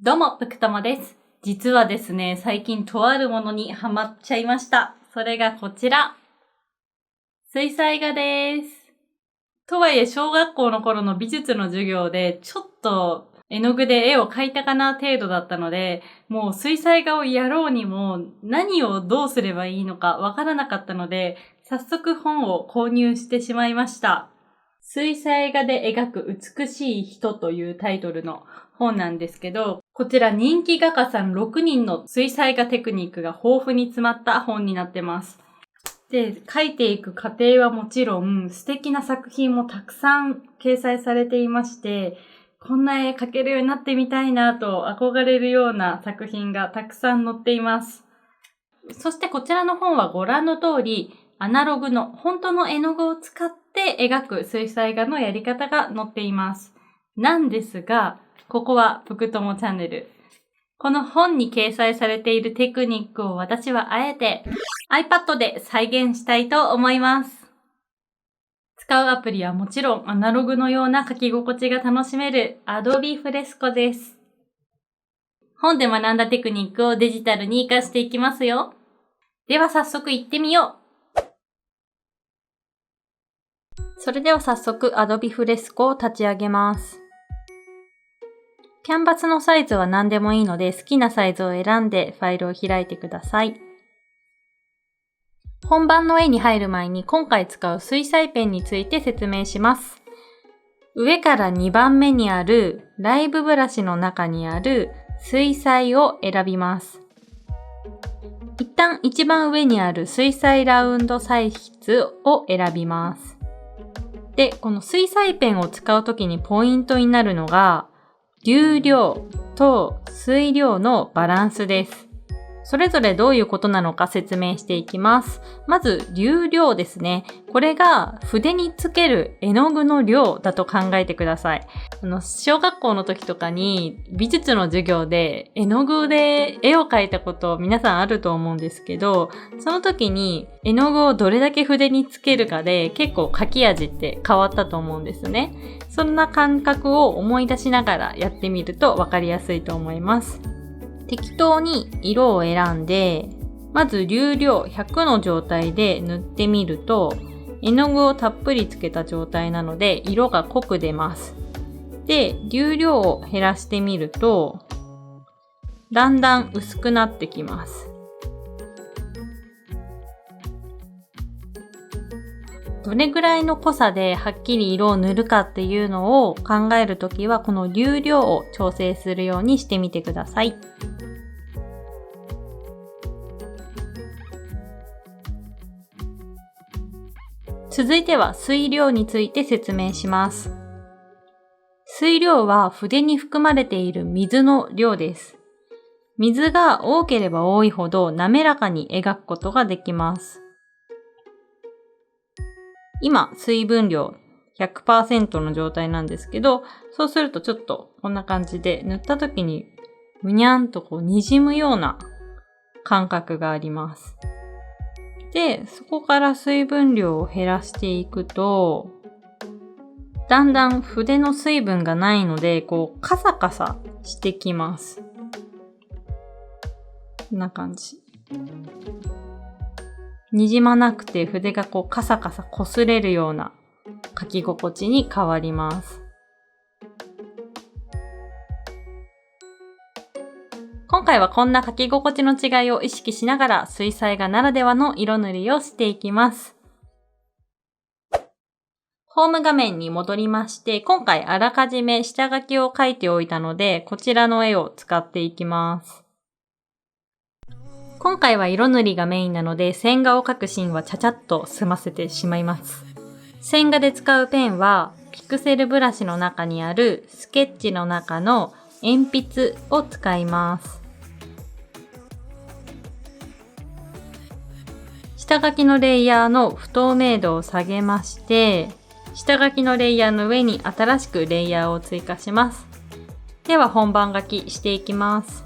どうも、ぷくともです。実はですね、最近とあるものにハマっちゃいました。それがこちら。水彩画です。とはいえ、小学校の頃の美術の授業で、ちょっと絵の具で絵を描いたかな程度だったので、もう水彩画をやろうにも何をどうすればいいのかわからなかったので、早速本を購入してしまいました。水彩画で描く美しい人というタイトルの本なんですけど、こちら人気画家さん6人の水彩画テクニックが豊富に詰まった本になってます。で、描いていく過程はもちろん素敵な作品もたくさん掲載されていまして、こんな絵描けるようになってみたいなと憧れるような作品がたくさん載っています。そしてこちらの本はご覧の通り、アナログの本当の絵の具を使って描く水彩画のやり方が載っています。なんですが、ここはぷくともチャンネル。この本に掲載されているテクニックを私はあえて iPad で再現したいと思います。使うアプリはもちろんアナログのような書き心地が楽しめる Adobe Fresco です。本で学んだテクニックをデジタルに活かしていきますよ。では早速行ってみよう。それでは早速 Adobe Fresco を立ち上げます。キャンバスのサイズは何でもいいので好きなサイズを選んでファイルを開いてください。本番の絵に入る前に今回使う水彩ペンについて説明します。上から2番目にあるライブブラシの中にある水彩を選びます。一旦一番上にある水彩ラウンド彩筆を選びます。で、この水彩ペンを使うときにポイントになるのが流量と水量のバランスです。それぞれどういうことなのか説明していきます。まず流量ですね。これが筆につける絵の具の量だと考えてください。小学校の時とかに美術の授業で絵の具で絵を描いたこと皆さんあると思うんですけど、その時に絵の具をどれだけ筆につけるかで結構描き味って変わったと思うんですね。そんな感覚を思い出しながらやってみると分かりやすいと思います。適当に色を選んで、まず流量100の状態で塗ってみると、絵の具をたっぷりつけた状態なので色が濃く出ます。で、流量を減らしてみると、だんだん薄くなってきます。どれぐらいの濃さではっきり色を塗るかっていうのを考えるときは、この流量を調整するようにしてみてください。続いては水量について説明します。水量は筆に含まれている水の量です。水が多ければ多いほど滑らかに描くことができます。今、水分量 100% の状態なんですけど、そうするとちょっとこんな感じで塗った時にむにゃんと滲むような感覚があります。で、そこから水分量を減らしていくと、だんだん筆の水分がないので、カサカサしてきます。こんな感じ。にじまなくて筆がカサカサ擦れるような書き心地に変わります。今回はこんな書き心地の違いを意識しながら水彩画ならではの色塗りをしていきます。ホーム画面に戻りまして、今回あらかじめ下書きを書いておいたので、こちらの絵を使っていきます。今回は色塗りがメインなので、線画を描くシーンはちゃちゃっと済ませてしまいます。線画で使うペンは、ピクセルブラシの中にあるスケッチの中の鉛筆を使います。下書きのレイヤーの不透明度を下げまして、下書きのレイヤーの上に新しくレイヤーを追加します。では本番書きしていきます。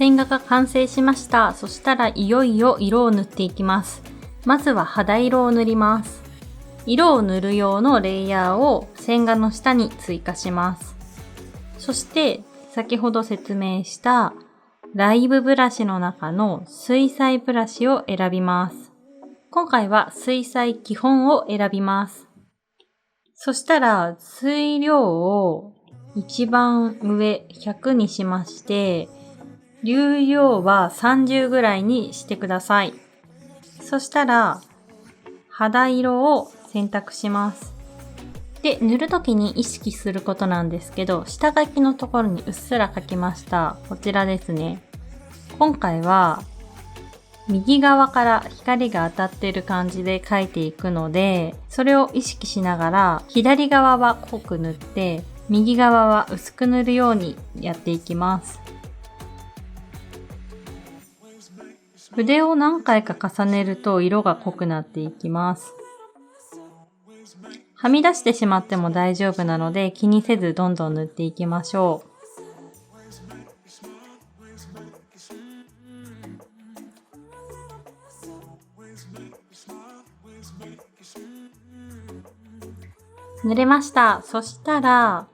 線画が完成しました。そしたらいよいよ色を塗っていきます。まずは肌色を塗ります。色を塗る用のレイヤーを線画の下に追加します。そして先ほど説明したライブブラシの中の水彩ブラシを選びます。今回は水彩基本を選びます。そしたら水量を一番上100にしまして、流量は30ぐらいにしてください。そしたら肌色を選択します。で、塗るときに意識することなんですけど、下書きのところにうっすら書きました。こちらですね。今回は右側から光が当たっている感じで描いていくので、それを意識しながら左側は濃く塗って右側は薄く塗るようにやっていきます。筆を何回か重ねると色が濃くなっていきます。はみ出してしまっても大丈夫なので気にせずどんどん塗っていきましょう。塗れました。そしたら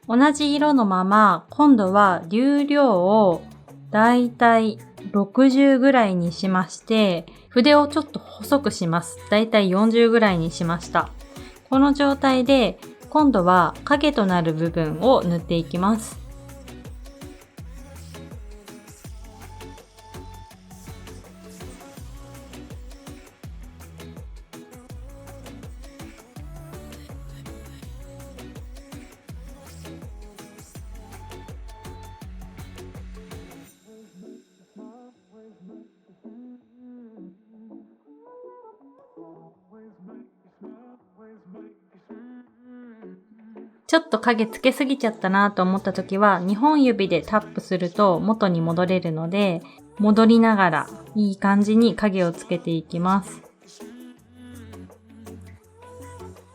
同じ色のまま今度は流量をだいたい60ぐらいにしまして、筆をちょっと細くします。だいたい40ぐらいにしました。この状態で今度は影となる部分を塗っていきます。ちょっと影つけすぎちゃったなと思った時は2本指でタップすると元に戻れるので、戻りながらいい感じに影をつけていきます。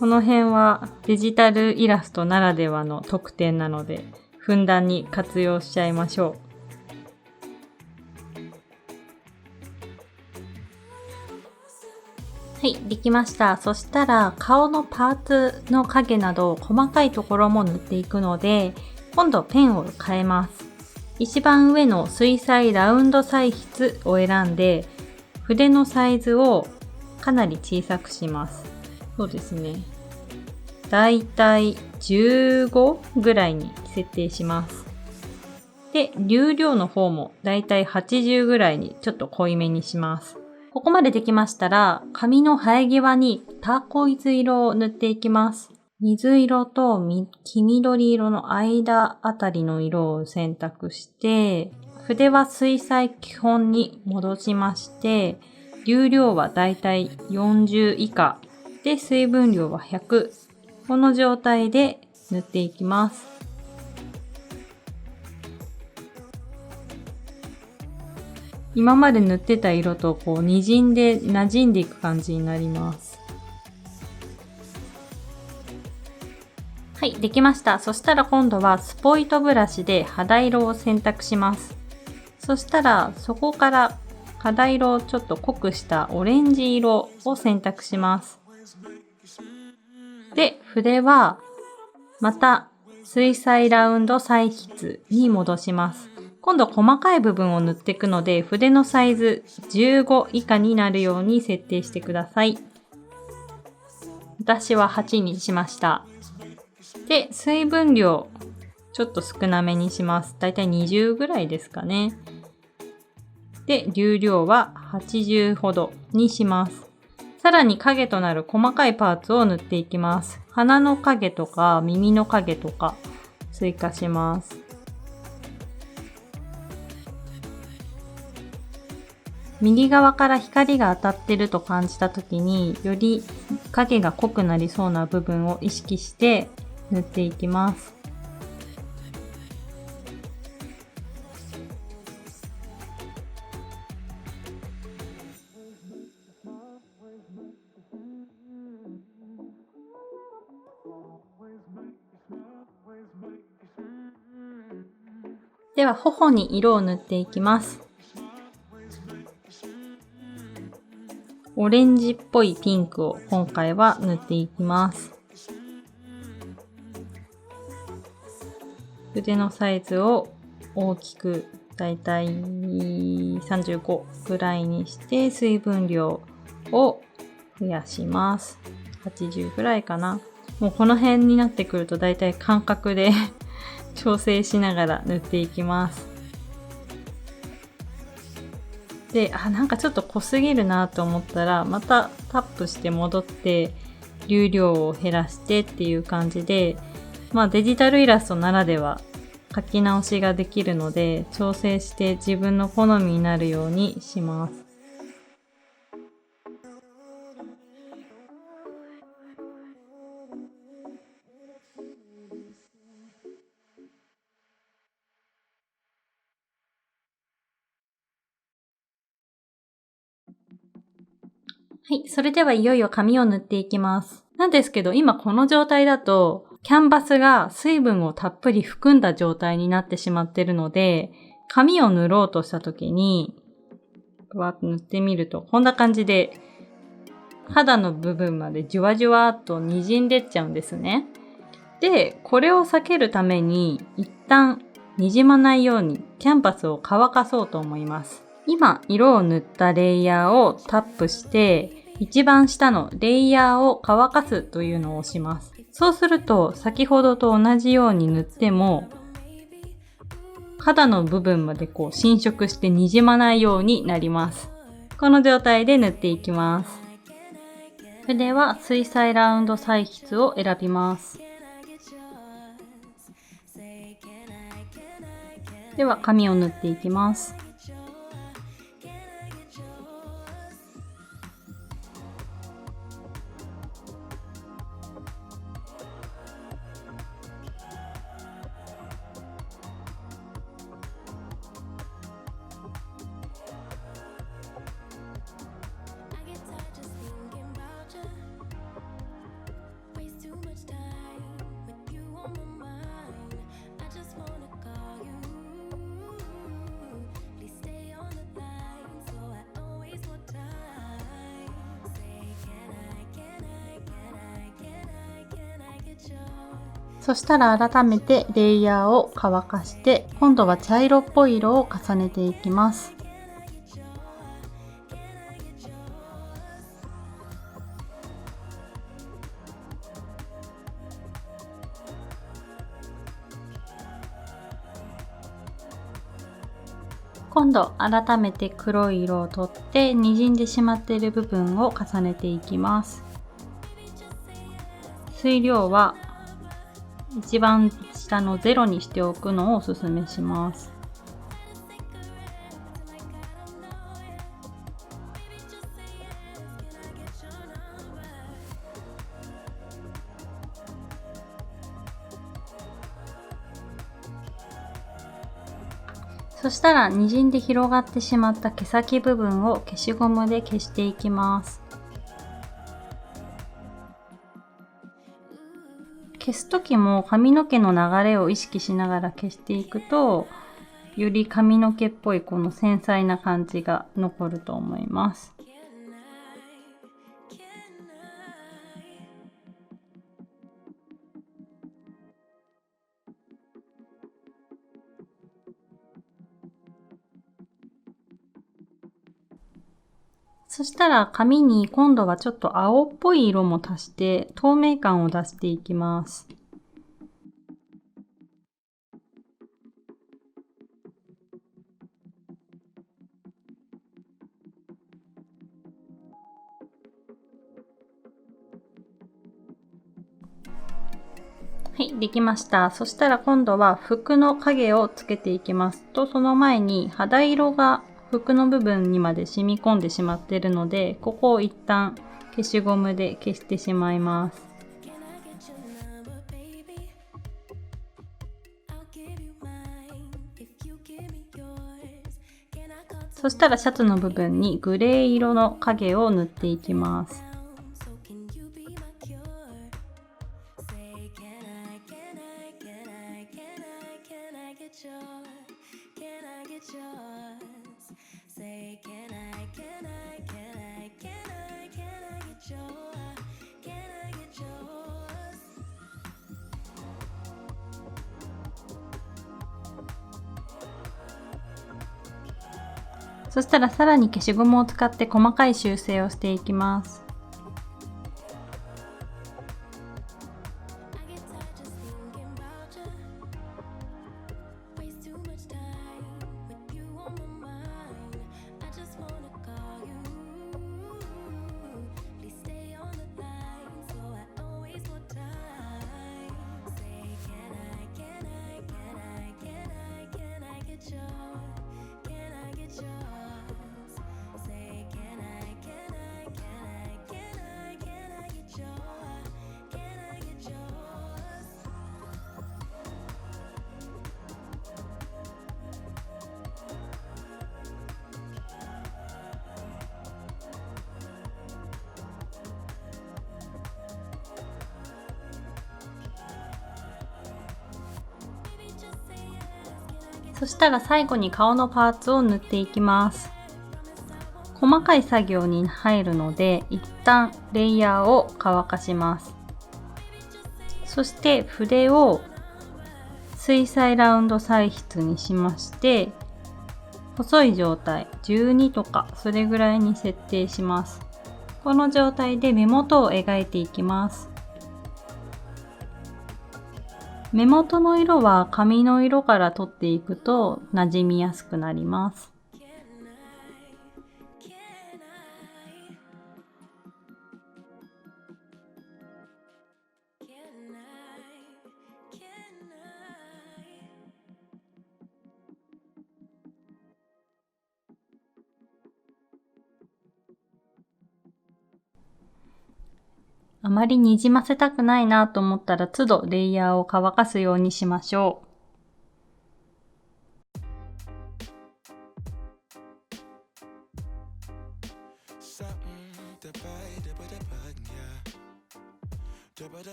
この辺はデジタルイラストならではの特典なので、ふんだんに活用しちゃいましょう。はい、できました。そしたら顔のパーツの影など細かいところも塗っていくので、今度ペンを変えます。一番上の水彩ラウンド彩筆を選んで、筆のサイズをかなり小さくします。そうですね。だいたい15ぐらいに設定します。で、流量の方もだいたい80ぐらいにちょっと濃いめにします。ここまでできましたら、紙の生え際にターコイズ色を塗っていきます。水色と黄緑色の間あたりの色を選択して、筆は水彩基本に戻しまして、流量はだいたい40以下で、水分量は100。この状態で塗っていきます。今まで塗ってた色と滲んで馴染んでいく感じになります。はい、できました。そしたら今度はスポイトブラシで肌色を選択します。そしたらそこから肌色をちょっと濃くしたオレンジ色を選択します。で、筆はまた水彩ラウンド彩筆に戻します。今度細かい部分を塗っていくので、筆のサイズ15以下になるように設定してください。私は8にしました。で、水分量ちょっと少なめにします。だいたい20ぐらいですかね。で、流量は80ほどにします。さらに影となる細かいパーツを塗っていきます。鼻の影とか耳の影とか追加します。右側から光が当たってると感じたときに、より影が濃くなりそうな部分を意識して塗っていきます。では、頬に色を塗っていきます。オレンジっぽいピンクを今回は塗っていきます。筆のサイズを大きくだいたい35ぐらいにして水分量を増やします。80ぐらいかな。もうこの辺になってくるとだいたい感覚で調整しながら塗っていきます。で、なんかちょっと濃すぎるなと思ったら、またタップして戻って、流量を減らしてっていう感じで、デジタルイラストならでは書き直しができるので、調整して自分の好みになるようにします。はい、それではいよいよ紙を塗っていきます。なんですけど、今この状態だと、キャンバスが水分をたっぷり含んだ状態になってしまっているので、紙を塗ろうとした時に、わーっと塗ってみると、こんな感じで、肌の部分までじゅわじゅわっと滲んでっちゃうんですね。で、これを避けるために、一旦滲まないようにキャンバスを乾かそうと思います。今、色を塗ったレイヤーをタップして、一番下のレイヤーを乾かすというのを押します。そうすると、先ほどと同じように塗っても、肌の部分まで侵食して滲まないようになります。この状態で塗っていきます。筆は水彩ラウンド彩筆を選びます。では、紙を塗っていきます。そしたら改めてレイヤーを乾かして、今度は茶色っぽい色を重ねていきます。今度改めて黒い色を取って滲んでしまっている部分を重ねていきます。水量は一番下の0にしておくのをおすすめします。そしたら滲んで広がってしまった毛先部分を消しゴムで消していきます。消す時も髪の毛の流れを意識しながら消していくと、より髪の毛っぽいこの繊細な感じが残ると思います。そしたら髪に今度はちょっと青っぽい色も足して透明感を出していきます。はい、できました。そしたら今度は服の影をつけていきますと、その前に肌色が服の部分にまで染み込んでしまっているので、ここを一旦消しゴムで消してしまいます。そしたらシャツの部分にグレー色の影を塗っていきます。そしたらさらに消しゴムを使って細かい修正をしていきます。そしたら最後に顔のパーツを塗っていきます。細かい作業に入るので、一旦レイヤーを乾かします。そして筆を水彩ラウンド彩筆にしまして、細い状態、12とかそれぐらいに設定します。この状態で目元を描いていきます。目元の色は髪の色から取っていくと馴染みやすくなります。あまりにじませたくないなと思ったら都度レイヤーを乾かすようにしましょう。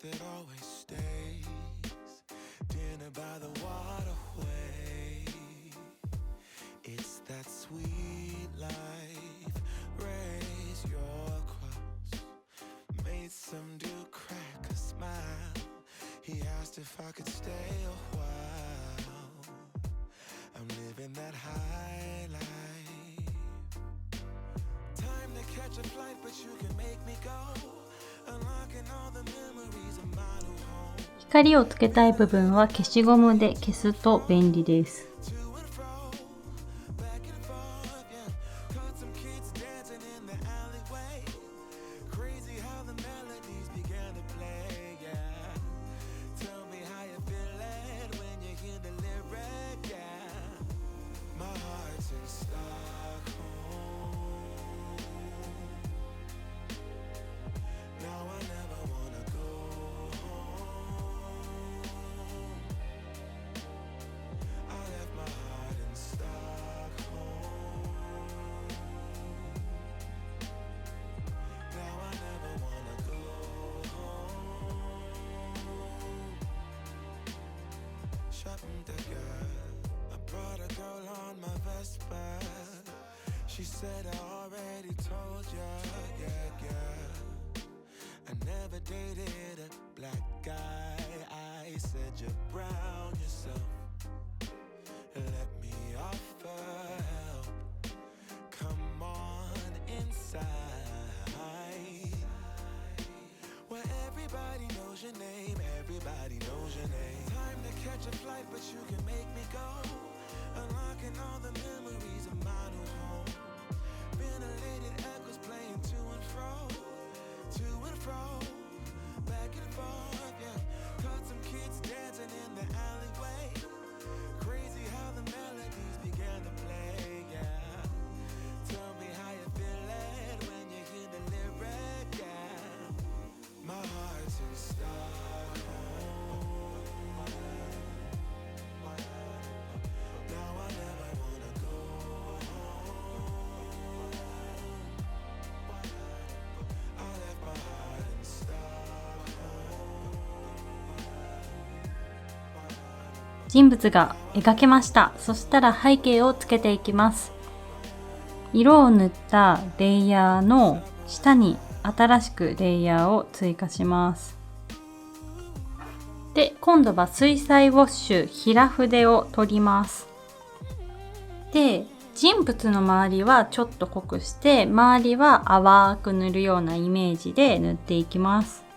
That always stays dinner by the waterway. It's that sweet life. Raise your cross. Made some dude crack a smile. He asked if I could stay a while. I'm living that high life. Time to catch a flight, but you can make me go.Unlocking all the memories of my new home. 光をつけたい部分は消しゴムで消すと便利です。Shopping the girl. I brought a girl on my Vespa. She said I already told ya, yeah, yeah. I never dated a black guy. I said you're brown yourself. Let me offer help. Come on inside. Where everybody knows your name, everybody knows your name. Time to catch a flight, but you can make me go. Unlocking all the memories of my new home. Ventilated echoes playing to and fro, back and forth, yeah. Caught some kids dancing in the alleyway. Crazy how the melodies began to play, yeah. Tell me how you feeling when you hear the lyric, yeah. My heart's in Stockholm. Now I never wanna go home. I left my heart in Stockholm. 人物が描けました。そしたら背景をつけていきます。色を塗ったレイヤーの下に新しくレイヤーを追加します。で、今度は水彩ウォッシュ平筆を取ります。で、人物の周りはちょっと濃くして、周りは淡く塗るようなイメージで塗っていきます。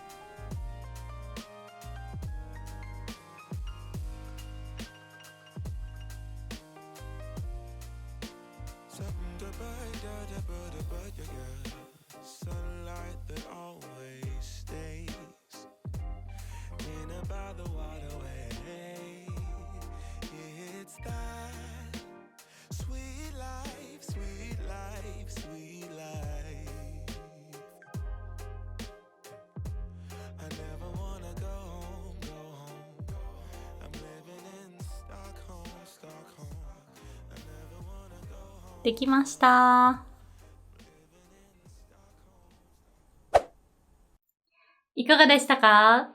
Sunlight that always stays in and by the waterway. It's that sweet life, sweet life, sweet life. I never wanna go home, go home. I'm living in Stockholm, Stockholm. I never wanna go home. できました。いかがでしたか？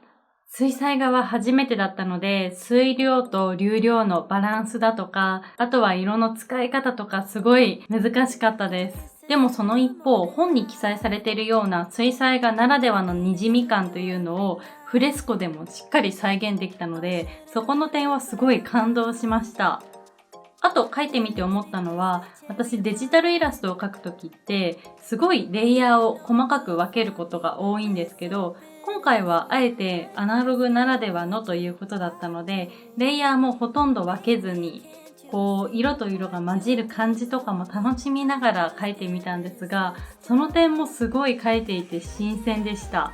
水彩画は初めてだったので、水量と流量のバランスだとか、あとは色の使い方とかすごい難しかったです。でもその一方、本に記載されているような水彩画ならではの滲み感というのをフレスコでもしっかり再現できたので、そこの点はすごい感動しました。あと描いてみて思ったのは、私デジタルイラストを描くときってすごいレイヤーを細かく分けることが多いんですけど、今回はあえてアナログならではのということだったので、レイヤーもほとんど分けずに、色と色が混じる感じとかも楽しみながら描いてみたんですが、その点もすごい描いていて新鮮でした。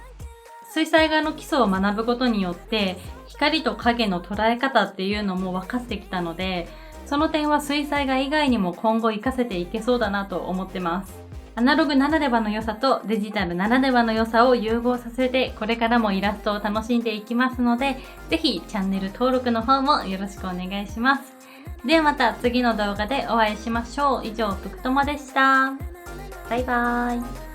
水彩画の基礎を学ぶことによって光と影の捉え方っていうのも分かってきたので、その点は水彩画以外にも今後活かせていけそうだなと思ってます。アナログならではの良さとデジタルならではの良さを融合させて、これからもイラストを楽しんでいきますので、ぜひチャンネル登録の方もよろしくお願いします。ではまた次の動画でお会いしましょう。以上、ぷくともでした。バイバーイ。